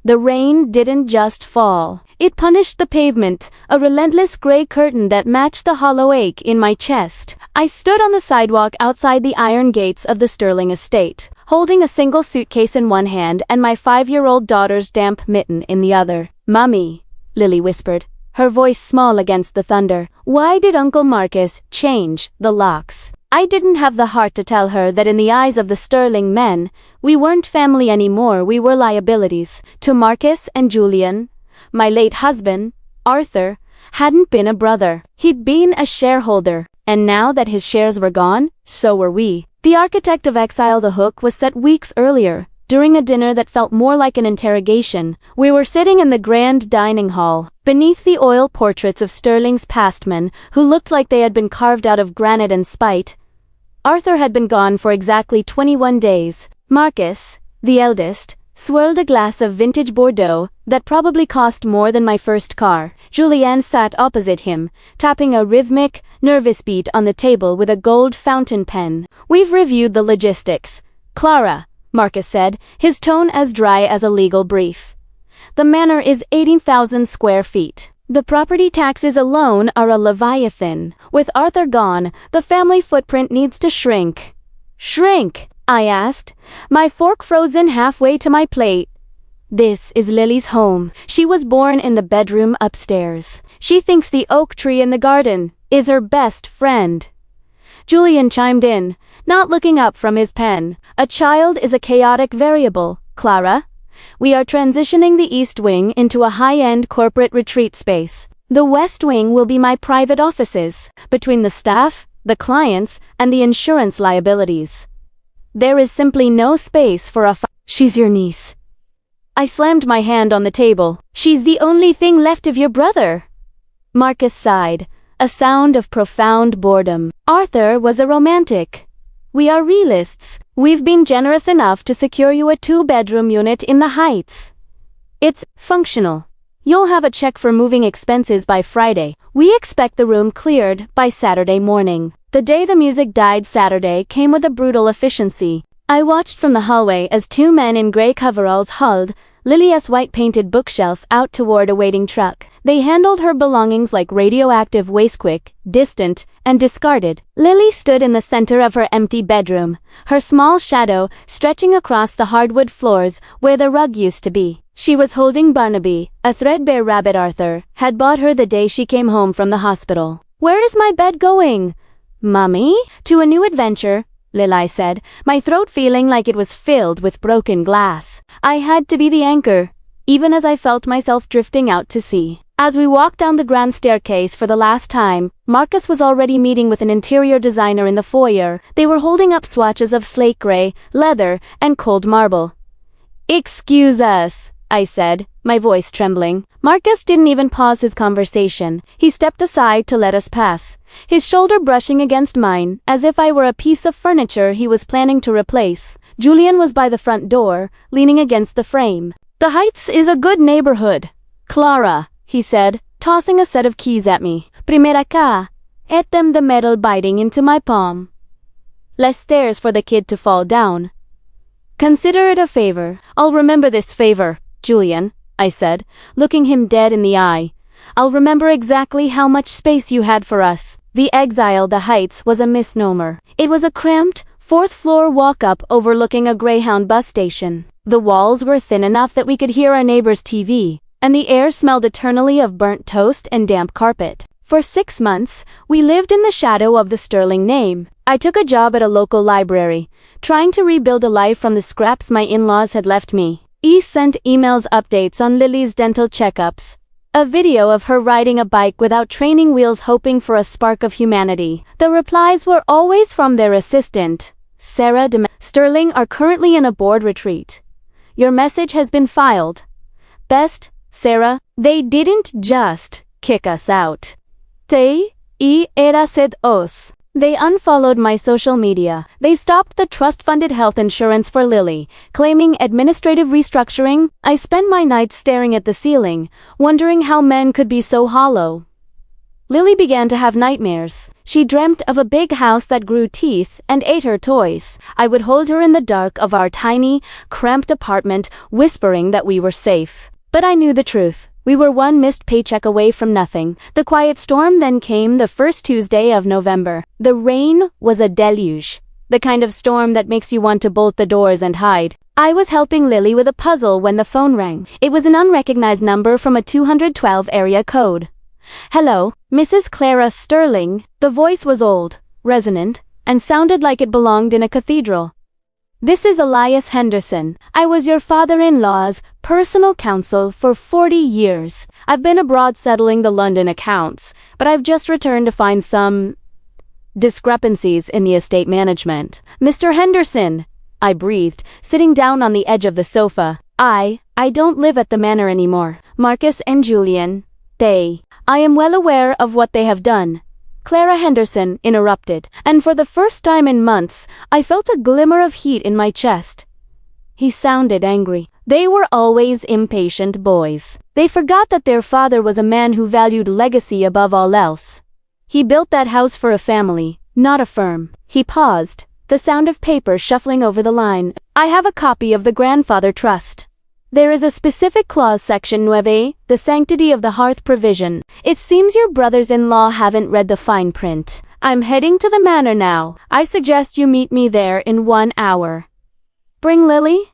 The rain didn't just fall. It punished the pavement, a relentless gray curtain that matched the hollow ache in my chest. I stood on the sidewalk outside the iron gates of the Sterling estate, holding a single suitcase in one hand and my 5-year-old daughter's damp mitten in the other. "Mummy," Lily whispered, her voice small against the thunder. "Why did Uncle Marcus change the locks?" I didn't have the heart to tell her that in the eyes of the Sterling men, we weren't family anymore, we were liabilities. To Marcus and Julian, my late husband, Arthur, hadn't been a brother. He'd been a shareholder, and now that his shares were gone, so were we. The architect of exile the hook was set weeks earlier, during a dinner that felt more like an interrogation. We were sitting in the grand dining hall, beneath the oil portraits of Sterling's past men, who looked like they had been carved out of granite and spite. Arthur had been gone for exactly 21 days. Marcus, the eldest, swirled a glass of vintage Bordeaux that probably cost more than my first car. Julianne sat opposite him, tapping a rhythmic, nervous beat on the table with a gold fountain pen. "We've reviewed the logistics, Clara," Marcus said, his tone as dry as a legal brief. "The manor is 18,000 square feet. The property taxes alone are a leviathan. With Arthur gone, the family footprint needs to shrink." "Shrink?" I asked, my fork frozen halfway to my plate. "This is Lily's home. She was born in the bedroom upstairs. She thinks the oak tree in the garden is her best friend." Julian chimed in, not looking up from his pen. "A child is a chaotic variable, Clara. We are transitioning the East Wing into a high-end corporate retreat space. The West Wing will be my private offices, between the staff, the clients, and the insurance liabilities. There is simply no space for a She's your niece." I slammed my hand on the table. "She's the only thing left of your brother." Marcus sighed, a sound of profound boredom. "Arthur was a romantic. We are realists. We've been generous enough to secure you a 2-bedroom unit in the Heights. It's functional. You'll have a check for moving expenses by Friday. We expect the room cleared by Saturday morning." The day the music died Saturday came with a brutal efficiency. I watched from the hallway as 2 men in gray coveralls hauled Lily's white-painted bookshelf out toward a waiting truck. They handled her belongings like radioactive waste, quick, distant, and discarded. Lily stood in the center of her empty bedroom, her small shadow stretching across the hardwood floors where the rug used to be. She was holding Barnaby, a threadbare rabbit Arthur had bought her the day she came home from the hospital. "Where is my bed going, Mummy?" "To a new adventure," Lily said, my throat feeling like it was filled with broken glass. I had to be the anchor, even as I felt myself drifting out to sea. As we walked down the grand staircase for the last time, Marcus was already meeting with an interior designer in the foyer. They were holding up swatches of slate gray, leather, and cold marble. "Excuse us," I said, my voice trembling. Marcus didn't even pause his conversation. He stepped aside to let us pass, his shoulder brushing against mine, as if I were a piece of furniture he was planning to replace. Julian was by the front door, leaning against the frame. "The Heights is a good neighborhood, Clara," he said, tossing a set of keys at me. "Primera ka." Etem the metal biting into my palm. Less stairs for the kid to fall down. "Consider it a favor." "I'll remember this favor, Julian," I said, looking him dead in the eye. "I'll remember exactly how much space you had for us." The exile the Heights was a misnomer. It was a cramped, 4th-floor walk-up overlooking a Greyhound bus station. The walls were thin enough that we could hear our neighbor's TV, and the air smelled eternally of burnt toast and damp carpet. For 6 months, we lived in the shadow of the Sterling name. I took a job at a local library, trying to rebuild a life from the scraps my in-laws had left me. Sent emails updates on Lily's dental checkups. A video of her riding a bike without training wheels, hoping for a spark of humanity. The replies were always from their assistant, Sarah de Sterling are currently in a board retreat. Your message has been filed. Best, Sarah. They didn't just kick us out. Era sed os. They unfollowed my social media. They stopped the trust-funded health insurance for Lily, claiming administrative restructuring. I spent my nights staring at the ceiling, wondering how men could be so hollow. Lily began to have nightmares. She dreamt of a big house that grew teeth and ate her toys. I would hold her in the dark of our tiny, cramped apartment, whispering that we were safe. But I knew the truth. We were one missed paycheck away from nothing. The quiet storm then came the first Tuesday of November. The rain was a deluge. The kind of storm that makes you want to bolt the doors and hide. I was helping Lily with a puzzle when the phone rang. It was an unrecognized number from a 212 area code. "Hello, Mrs. Clara Sterling." The voice was old, resonant, and sounded like it belonged in a cathedral. "This is Elias Henderson. I was your father-in-law's personal counsel for 40 years. I've been abroad settling the London accounts, but I've just returned to find some discrepancies in the estate management." "Mr. Henderson," I breathed, sitting down on the edge of the sofa. I don't live at the manor anymore. Marcus and Julian, I am well aware of what they have done." Clara Henderson interrupted, and for the first time in months, I felt a glimmer of heat in my chest. He sounded angry. They were always impatient boys. They forgot that their father was a man who valued legacy above all else. He built that house for a family, not a firm. He paused, the sound of paper shuffling over the line. "I have a copy of the grandfather trust. There is a specific clause, section 9, the sanctity of the hearth provision. It seems your brothers-in-law haven't read the fine print. I'm heading to the manor now. I suggest you meet me there in 1 hour. Bring Lily?"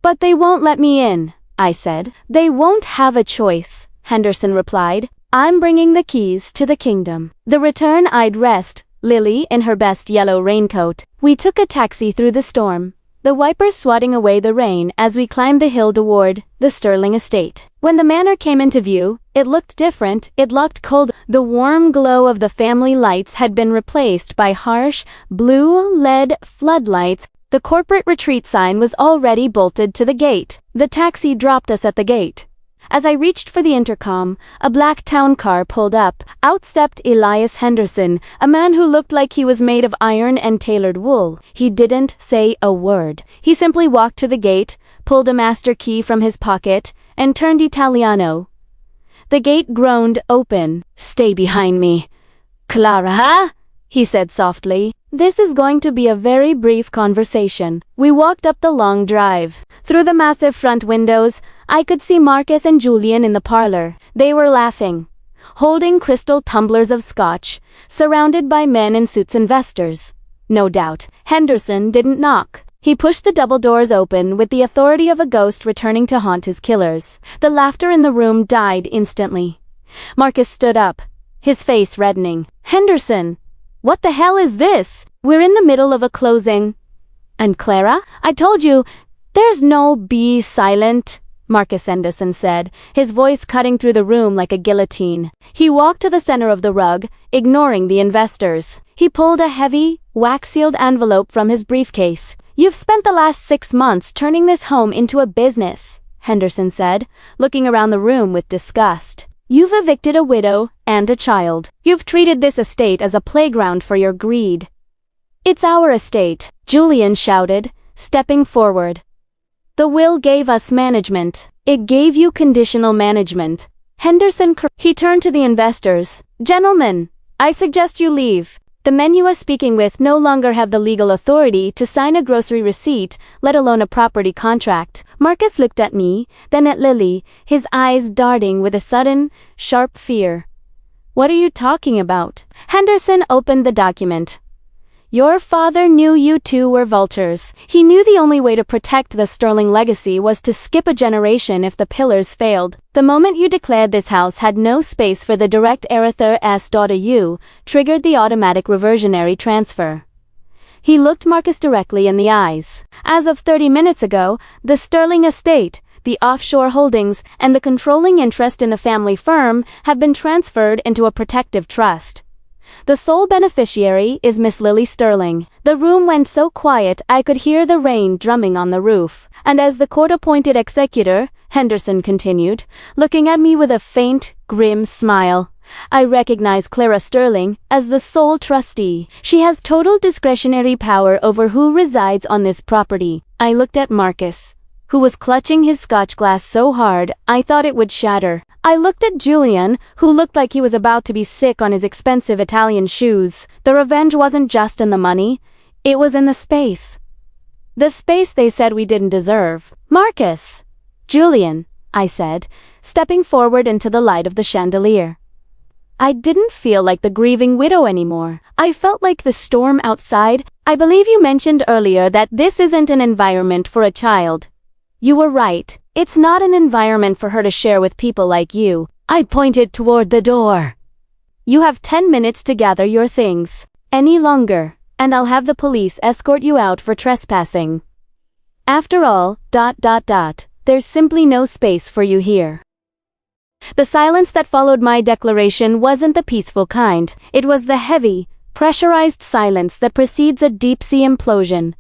"But they won't let me in," I said. "They won't have a choice," Henderson replied. "I'm bringing the keys to the kingdom." The return-eyed rest, Lily in her best yellow raincoat. We took a taxi through the storm, the wipers swatting away the rain as we climbed the hill toward the Sterling estate. When the manor came into view, it looked different. It looked cold. The warm glow of the family lights had been replaced by harsh, blue LED floodlights. The corporate retreat sign was already bolted to the gate. The taxi dropped us at the gate. As I reached for the intercom, a black town car pulled up. Out stepped Elias Henderson, a man who looked like he was made of iron and tailored wool. He didn't say a word. He simply walked to the gate, pulled a master key from his pocket, and turned Italiano. The gate groaned open. "Stay behind me, Clara," he said softly. "This is going to be a very brief conversation." We walked up the long drive. Through the massive front windows, I could see Marcus and Julian in the parlor. They were laughing, holding crystal tumblers of scotch, surrounded by men in suits, investors. No doubt. Henderson didn't knock. He pushed the double doors open with the authority of a ghost returning to haunt his killers. The laughter in the room died instantly. Marcus stood up, his face reddening. "Henderson, what the hell is this? We're in the middle of a closing." "And Clara? I told you, there's no be silent," Marcus Henderson said, his voice cutting through the room like a guillotine. He walked to the center of the rug, ignoring the investors. He pulled a heavy, wax-sealed envelope from his briefcase. "You've spent the last 6 months turning this home into a business," Henderson said, looking around the room with disgust. "You've evicted a widow and a child. You've treated this estate as a playground for your greed." "It's our estate," Julian shouted, stepping forward. "The will gave us management. It gave you conditional management." He turned to the investors. "Gentlemen, I suggest you leave. The men you are speaking with no longer have the legal authority to sign a grocery receipt, let alone a property contract." Marcus looked at me, then at Lily, his eyes darting with a sudden, sharp fear. "What are you talking about?" Henderson opened the document. "Your father knew you two were vultures. He knew the only way to protect the Sterling legacy was to skip a generation if the pillars failed. The moment you declared this house had no space for the direct heir's daughter, you triggered the automatic reversionary transfer." He looked Marcus directly in the eyes. "As of 30 minutes ago, the Sterling estate, the offshore holdings, and the controlling interest in the family firm have been transferred into a protective trust. The sole beneficiary is Miss Lily Sterling." The room went so quiet I could hear the rain drumming on the roof. "And as the court-appointed executor," Henderson continued, looking at me with a faint, grim smile, "I recognize Clara Sterling as the sole trustee. She has total discretionary power over who resides on this property." I looked at Marcus, who was clutching his scotch glass so hard I thought it would shatter. I looked at Julian, who looked like he was about to be sick on his expensive Italian shoes. The revenge wasn't just in the money, it was in the space. The space they said we didn't deserve. Marcus! Julian, I said, stepping forward into the light of the chandelier. I didn't feel like the grieving widow anymore. I felt like the storm outside. I believe you mentioned earlier that this isn't an environment for a child. You were right. It's not an environment for her to share with people like you. I pointed toward the door. You have 10 minutes to gather your things. Any longer, and I'll have the police escort you out for trespassing. After all, there's simply no space for you here. The silence that followed my declaration wasn't the peaceful kind. It was the heavy, pressurized silence that precedes a deep-sea implosion.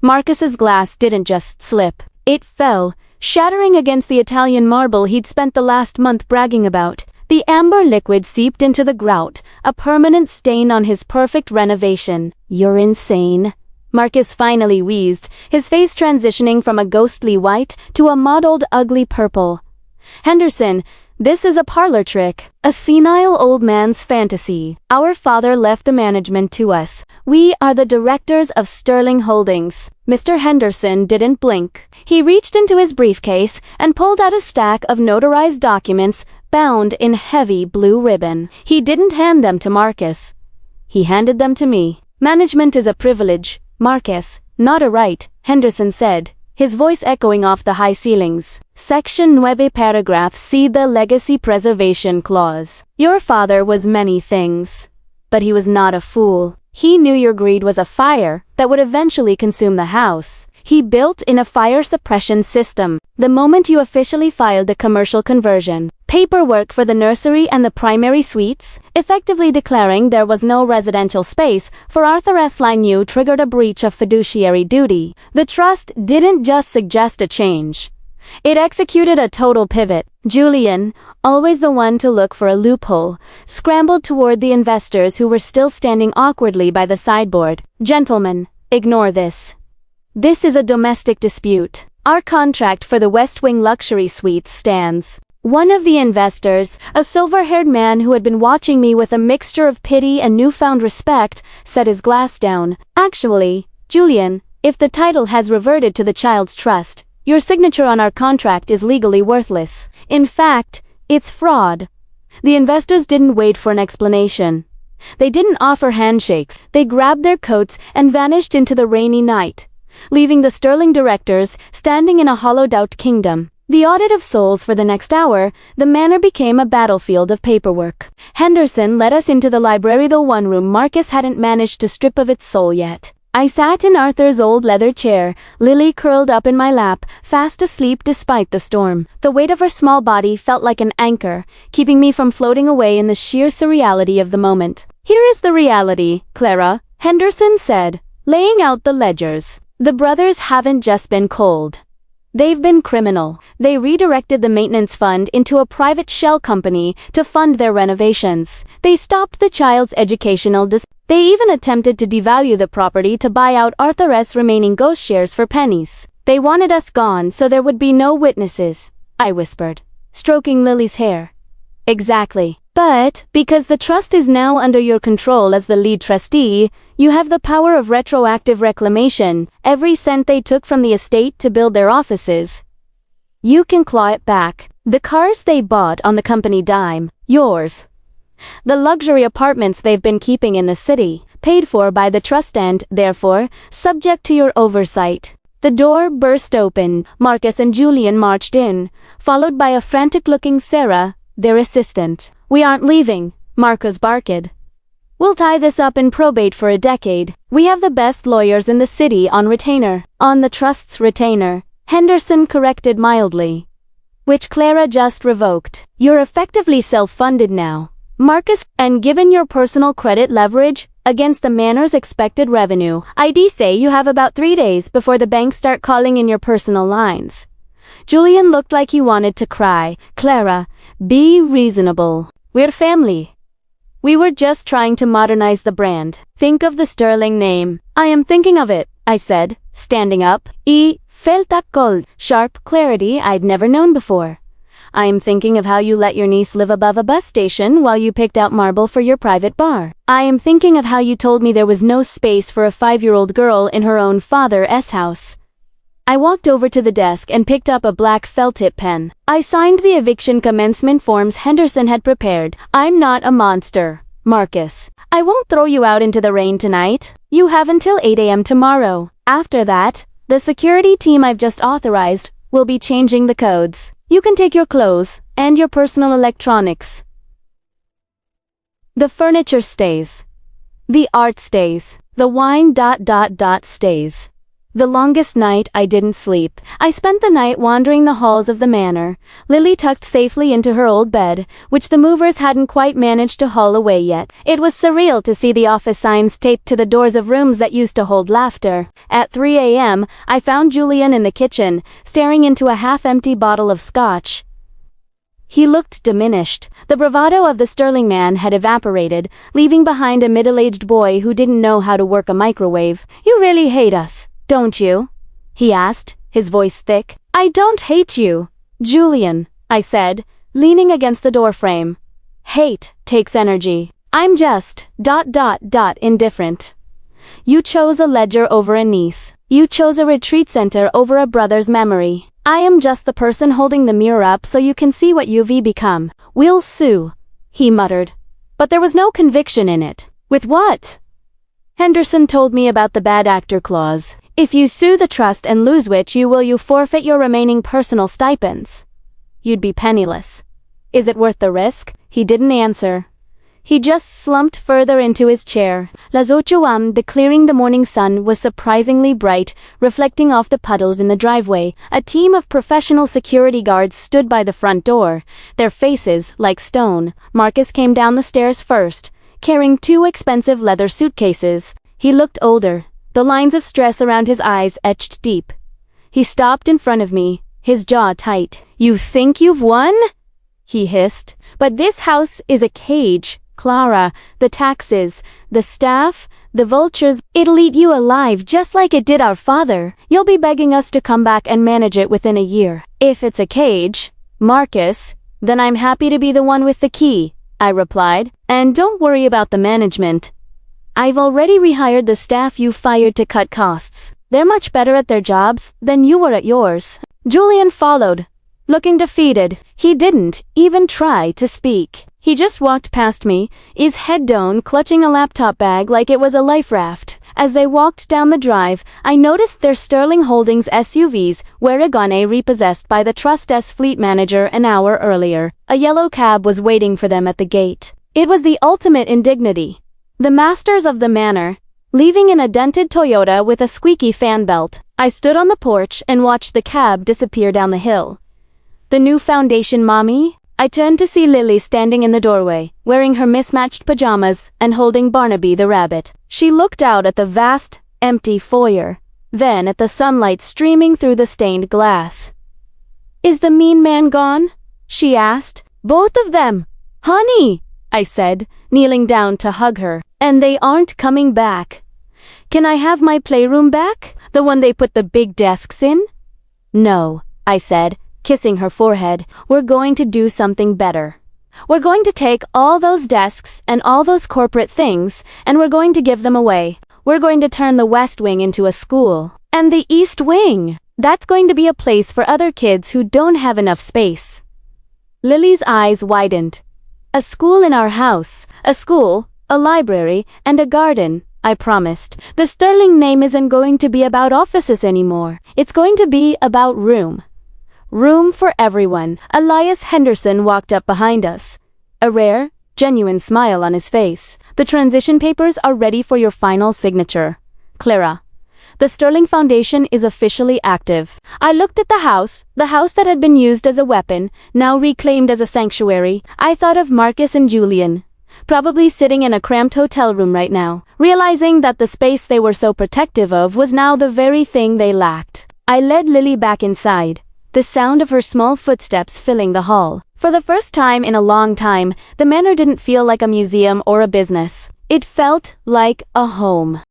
Marcus's glass didn't just slip. It fell, shattering against the Italian marble he'd spent the last month bragging about. The amber liquid seeped into the grout, a permanent stain on his perfect renovation. You're insane. Marcus finally wheezed, his face transitioning from a ghostly white to a mottled, ugly purple. Henderson, this is a parlor trick, a senile old man's fantasy. Our father left the management to us. We are the directors of Sterling Holdings. Mr. Henderson didn't blink. He reached into his briefcase and pulled out a stack of notarized documents bound in heavy blue ribbon. He didn't hand them to Marcus. He handed them to me. Management is a privilege, Marcus, not a right, Henderson said, his voice echoing off the high ceilings. Section 9 paragraph C, the Legacy Preservation Clause. Your father was many things. But he was not a fool. He knew your greed was a fire that would eventually consume the house. He built in a fire suppression system. The moment you officially filed the commercial conversion, paperwork for the nursery and the primary suites, effectively declaring there was no residential space for Arthur S. Lagnew, triggered a breach of fiduciary duty. The trust didn't just suggest a change. It executed a total pivot. Julian, always the one to look for a loophole, scrambled toward the investors who were still standing awkwardly by the sideboard. Gentlemen, ignore this. This is a domestic dispute. Our contract for the West Wing luxury suites stands. One of the investors, a silver-haired man who had been watching me with a mixture of pity and newfound respect, set his glass down. Actually, Julian, if the title has reverted to the child's trust, your signature on our contract is legally worthless. In fact, it's fraud. The investors didn't wait for an explanation. They didn't offer handshakes. They grabbed their coats and vanished into the rainy night, leaving the Sterling directors standing in a hollowed-out kingdom. The audit of souls for the next hour, the manor became a battlefield of paperwork. Henderson led us into the library, the one room Marcus hadn't managed to strip of its soul yet. I sat in Arthur's old leather chair, Lily curled up in my lap, fast asleep despite the storm. The weight of her small body felt like an anchor, keeping me from floating away in the sheer surreality of the moment. Here is the reality, Clara, Henderson said, laying out the ledgers. The brothers haven't just been cold. They've been criminal. They redirected the maintenance fund into a private shell company to fund their renovations. They stopped the child's educational They even attempted to devalue the property to buy out Arthur's remaining ghost shares for pennies. They wanted us gone so there would be no witnesses, I whispered, stroking Lily's hair. Exactly. But, because the trust is now under your control as the lead trustee, you have the power of retroactive reclamation. Every cent they took from the estate to build their offices, you can claw it back. The cars they bought on the company dime, yours. The luxury apartments they've been keeping in the city, paid for by the trust and, therefore, subject to your oversight. The door burst open. Marcus and Julian marched in, followed by a frantic-looking Sarah, their assistant. We aren't leaving, Marcus barked. We'll tie this up in probate for a decade. We have the best lawyers in the city on retainer. On the trust's retainer, Henderson corrected mildly. Which Clara just revoked. You're effectively self-funded now, Marcus, and given your personal credit leverage against the manor's expected revenue, I'd say you have about 3 days before the banks start calling in your personal lines. Julian looked like he wanted to cry. Clara, be reasonable. We're family. We were just trying to modernize the brand. Think of the Sterling name. I am thinking of it, I said, standing up. Felt that cold, sharp clarity I'd never known before. I am thinking of how you let your niece live above a bus station while you picked out marble for your private bar. I am thinking of how you told me there was no space for a 5-year-old girl in her own father's house. I walked over to the desk and picked up a black felt-tip pen. I signed the eviction commencement forms Henderson had prepared. I'm not a monster, Marcus. I won't throw you out into the rain tonight. You have until 8 a.m. tomorrow. After that, the security team I've just authorized will be changing the codes. You can take your clothes and your personal electronics. The furniture stays. The art stays. The wine stays. The longest night I didn't sleep. I spent the night wandering the halls of the manor, Lily tucked safely into her old bed, which the movers hadn't quite managed to haul away yet. It was surreal to see the office signs taped to the doors of rooms that used to hold laughter. At 3 a.m., I found Julian in the kitchen, staring into a half-empty bottle of scotch. He looked diminished. The bravado of the sterling man had evaporated, leaving behind a middle-aged boy who didn't know how to work a microwave. You really hate us, don't you? He asked, his voice thick. I don't hate you, Julian, I said, leaning against the doorframe. Hate takes energy. I'm just, indifferent. You chose a ledger over a niece. You chose a retreat center over a brother's memory. I am just the person holding the mirror up so you can see what you've become. We'll sue, he muttered. But there was no conviction in it. With what? Henderson told me about the bad actor clause. If you sue the trust and lose which you forfeit your remaining personal stipends. You'd be penniless. Is it worth the risk? He didn't answer. He just slumped further into his chair. Las 8 a.m. The clearing the morning sun was surprisingly bright, reflecting off the puddles in the driveway. A team of professional security guards stood by the front door, their faces like stone. Marcus came down the stairs first, carrying 2 expensive leather suitcases. He looked older, the lines of stress around his eyes etched deep. He stopped in front of me, his jaw tight. You think you've won? He hissed. But this house is a cage, Clara. The taxes, the staff, the vultures, it'll eat you alive just like it did our father. You'll be begging us to come back and manage it within a year. If it's a cage, Marcus, then I'm happy to be the one with the key, I replied. And don't worry about the management. I've already rehired the staff you fired to cut costs. They're much better at their jobs than you were at yours. Julian followed, looking defeated. He didn't even try to speak. He just walked past me, his head down, clutching a laptop bag like it was a life raft. As they walked down the drive, I noticed their Sterling Holdings SUVs were agone repossessed by the Trust's fleet manager an hour earlier. A yellow cab was waiting for them at the gate. It was the ultimate indignity. The masters of the manor, leaving in a dented Toyota with a squeaky fan belt. I stood on the porch and watched the cab disappear down the hill. The new foundation mommy? I turned to see Lily standing in the doorway, wearing her mismatched pajamas and holding Barnaby the rabbit. She looked out at the vast, empty foyer, then at the sunlight streaming through the stained glass. Is the mean man gone? She asked. Both of them. Honey, I said, kneeling down to hug her. And they aren't coming back. Can I have my playroom back? The one they put the big desks in? No, I said, kissing her forehead. We're going to do something better. We're going to take all those desks and all those corporate things, and we're going to give them away. We're going to turn the West Wing into a school. And the East Wing, that's going to be a place for other kids who don't have enough space. Lily's eyes widened. A school in our house, a school, a library, and a garden, I promised. The Sterling name isn't going to be about offices anymore. It's going to be about room. Room for everyone. Elias Henderson walked up behind us, a rare, genuine smile on his face. The transition papers are ready for your final signature. Clara. The Sterling Foundation is officially active. I looked at the house that had been used as a weapon, now reclaimed as a sanctuary. I thought of Marcus and Julian, probably sitting in a cramped hotel room right now, realizing that the space they were so protective of was now the very thing they lacked. I led Lily back inside, the sound of her small footsteps filling the hall. For the first time in a long time, the manor didn't feel like a museum or a business. It felt like a home.